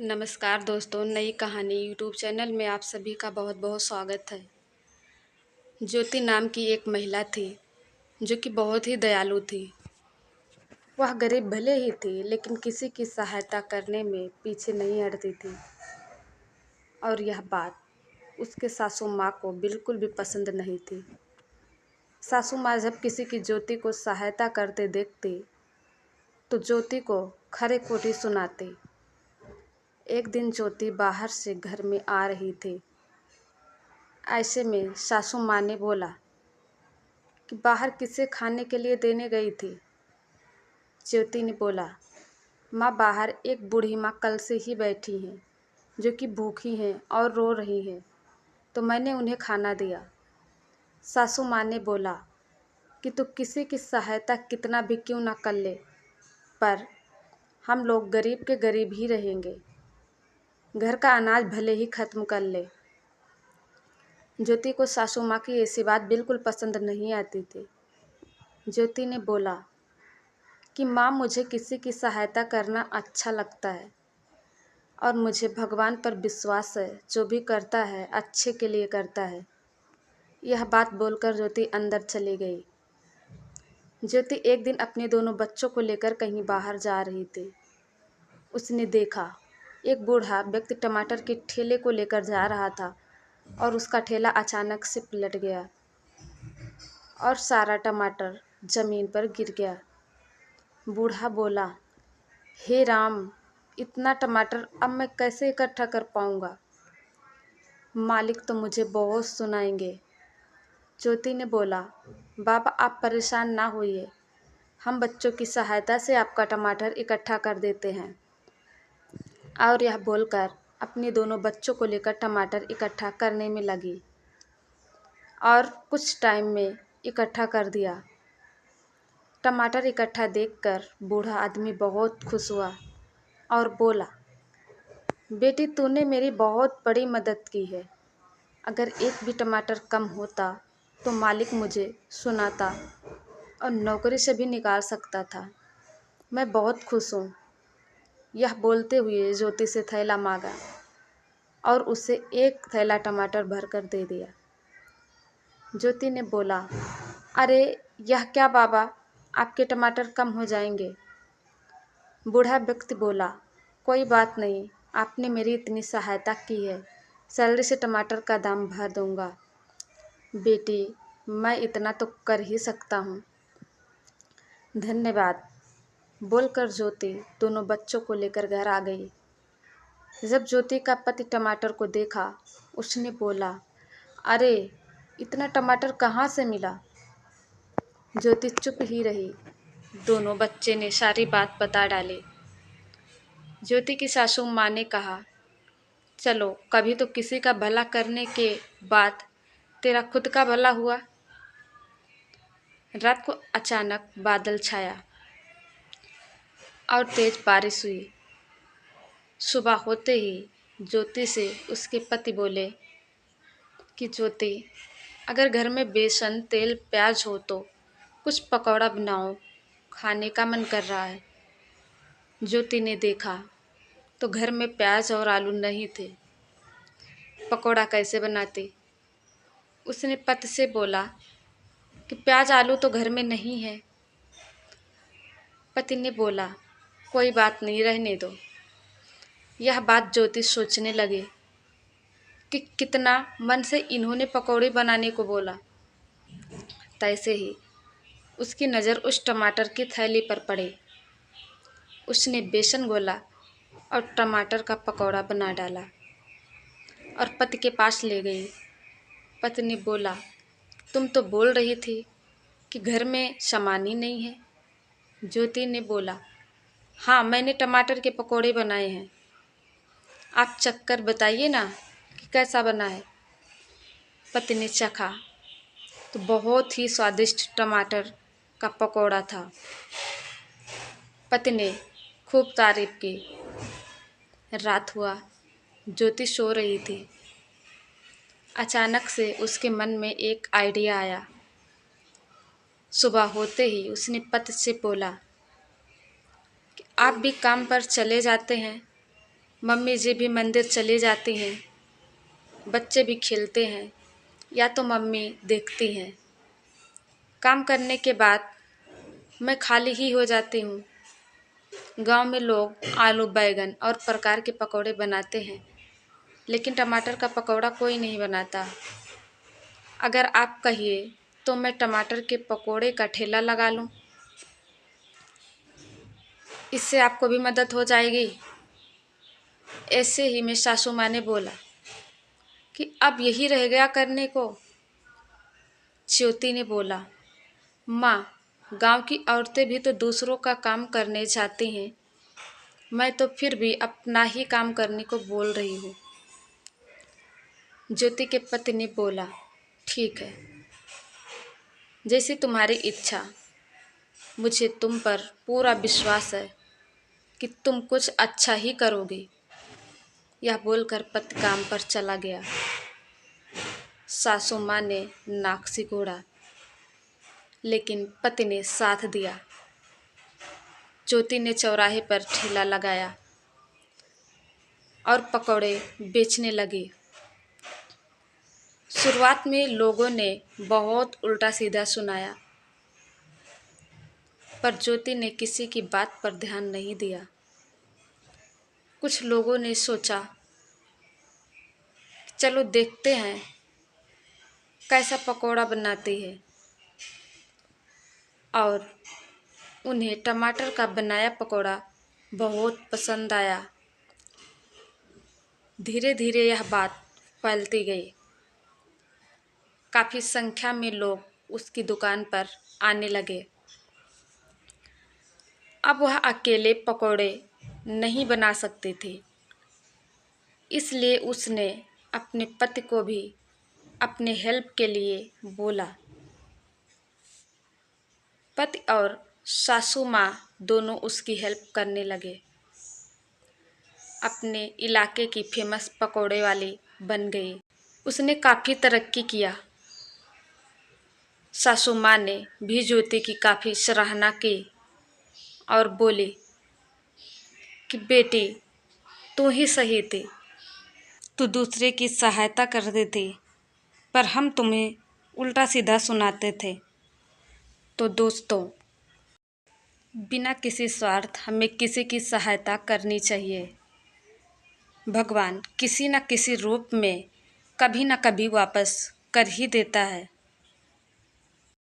नमस्कार दोस्तों, नई कहानी यूट्यूब चैनल में आप सभी का बहुत बहुत स्वागत है। ज्योति नाम की एक महिला थी जो कि बहुत ही दयालु थी। वह गरीब भले ही थी लेकिन किसी की सहायता करने में पीछे नहीं हटती थी। और यह बात उसके सासू माँ को बिल्कुल भी पसंद नहीं थी। सासू माँ जब किसी की ज्योति को सहायता करते देखती तो ज्योति को खरे खोटी सुनाती। एक दिन ज्योति बाहर से घर में आ रही थी। ऐसे में सासू माँ ने बोला कि बाहर किसे खाने के लिए देने गई थी। ज्योति ने बोला, माँ बाहर एक बूढ़ी माँ कल से ही बैठी हैं जो कि भूखी हैं और रो रही हैं, तो मैंने उन्हें खाना दिया। सासू माँ ने बोला कि तू किसी की सहायता कितना भी क्यों ना कर ले, पर हम लोग गरीब के गरीब ही रहेंगे। घर का अनाज भले ही ख़त्म कर ले। ज्योति को सासू माँ की ऐसी बात बिल्कुल पसंद नहीं आती थी। ज्योति ने बोला कि माँ, मुझे किसी की सहायता करना अच्छा लगता है और मुझे भगवान पर विश्वास है, जो भी करता है अच्छे के लिए करता है। यह बात बोलकर ज्योति अंदर चली गई। ज्योति एक दिन अपने दोनों बच्चों को लेकर कहीं बाहर जा रही थी। उसने देखा एक बूढ़ा व्यक्ति टमाटर के ठेले को लेकर जा रहा था और उसका ठेला अचानक से पलट गया और सारा टमाटर जमीन पर गिर गया। बूढ़ा बोला, हे राम, इतना टमाटर अब मैं कैसे इकट्ठा कर पाऊंगा? मालिक तो मुझे बहुत सुनाएंगे। ज्योति ने बोला, बाबा आप परेशान ना होइए, हम बच्चों की सहायता से आपका टमाटर इकट्ठा कर देते हैं। और यह बोलकर अपने दोनों बच्चों को लेकर टमाटर इकट्ठा करने में लगी और कुछ टाइम में इकट्ठा कर दिया। टमाटर इकट्ठा देखकर बूढ़ा आदमी बहुत खुश हुआ और बोला, बेटी तूने मेरी बहुत बड़ी मदद की है। अगर एक भी टमाटर कम होता तो मालिक मुझे सुनाता और नौकरी से भी निकाल सकता था। मैं बहुत खुश हूँ। यह बोलते हुए ज्योति से थैला मांगा और उसे एक थैला टमाटर भरकर दे दिया। ज्योति ने बोला, अरे यह क्या बाबा, आपके टमाटर कम हो जाएंगे। बूढ़ा व्यक्ति बोला, कोई बात नहीं, आपने मेरी इतनी सहायता की है, सैलरी से टमाटर का दाम भर दूंगा। बेटी, मैं इतना तो कर ही सकता हूँ। धन्यवाद, बोलकर ज्योति दोनों बच्चों को लेकर घर आ गई। जब ज्योति का पति टमाटर को देखा, उसने बोला, अरे इतना टमाटर कहाँ से मिला? ज्योति चुप ही रही। दोनों बच्चे ने सारी बात बता डाली। ज्योति की सासू माँ ने कहा, चलो कभी तो किसी का भला करने के बाद तेरा खुद का भला हुआ। रात को अचानक बादल छाया और तेज बारिश हुई। सुबह होते ही ज्योति से उसके पति बोले कि ज्योति, अगर घर में बेसन, तेल, प्याज हो तो कुछ पकौड़ा बनाओ, खाने का मन कर रहा है। ज्योति ने देखा तो घर में प्याज और आलू नहीं थे। पकौड़ा कैसे बनाती? उसने पति से बोला कि प्याज आलू तो घर में नहीं है। पति ने बोला, कोई बात नहीं, रहने दो। यह बात ज्योति सोचने लगी कि कितना मन से इन्होंने पकौड़े बनाने को बोला। तैसे ही उसकी नज़र उस टमाटर की थैली पर पड़ी। उसने बेसन घोला और टमाटर का पकौड़ा बना डाला और पति के पास ले गई। पति ने बोला, तुम तो बोल रही थी कि घर में सामान ही नहीं है। ज्योति ने बोला, हाँ, मैंने टमाटर के पकौड़े बनाए हैं। आप चखकर बताइए ना कि कैसा बना है। पति ने चखा तो बहुत ही स्वादिष्ट टमाटर का पकौड़ा था। पति ने खूब तारीफ की। रात हुआ, ज्योति सो रही थी। अचानक से उसके मन में एक आइडिया आया। सुबह होते ही उसने पति से बोला कि आप भी काम पर चले जाते हैं मम्मी जी भी मंदिर चली जाती हैं, बच्चे भी खेलते हैं या तो मम्मी देखती हैं। काम करने के बाद मैं खाली ही हो जाती हूँ। गांव में लोग आलू बैंगन और प्रकार के पकौड़े बनाते हैं, लेकिन टमाटर का पकौड़ा कोई नहीं बनाता। अगर आप कहिए तो मैं टमाटर के पकौड़े का ठेला लगा लूँ, इससे आपको भी मदद हो जाएगी। ऐसे ही में सासू माँ ने बोला कि अब यही रह गया करने को। ज्योति ने बोला, माँ, गांव की औरतें भी तो दूसरों का काम करने जाती हैं, मैं तो फिर भी अपना ही काम करने को बोल रही हूँ। ज्योति के पति ने बोला, ठीक है, जैसी तुम्हारी इच्छा। मुझे तुम पर पूरा विश्वास है कि तुम कुछ अच्छा ही करोगी। यह बोलकर पति काम पर चला गया। सासू माँ ने नाक सिकोड़ा, लेकिन पति ने साथ दिया। ज्योति ने चौराहे पर ठेला लगाया और पकौड़े बेचने लगी। शुरुआत में लोगों ने बहुत उल्टा सीधा सुनाया, पर ज्योति ने किसी की बात पर ध्यान नहीं दिया। कुछ लोगों ने सोचा, चलो देखते हैं कैसा पकौड़ा बनाती है, और उन्हें टमाटर का बनाया पकौड़ा बहुत पसंद आया। धीरे धीरे यह बात फैलती गई। काफ़ी संख्या में लोग उसकी दुकान पर आने लगे। अब वह अकेले पकौड़े नहीं बना सकती थी, इसलिए उसने अपने पति को भी अपने हेल्प के लिए बोला। पति और सासू माँ दोनों उसकी हेल्प करने लगे। अपने इलाके की फेमस पकौड़े वाली बन गई। उसने काफ़ी तरक्की किया। सासू माँ ने भी ज्योति की काफ़ी सराहना की और बोली कि बेटी, तू ही सही थी, तू दूसरे की सहायता करती थी, पर हम तुम्हें उल्टा सीधा सुनाते थे। तो दोस्तों, बिना किसी स्वार्थ हमें किसी की सहायता करनी चाहिए। भगवान किसी न किसी रूप में कभी न कभी वापस कर ही देता है।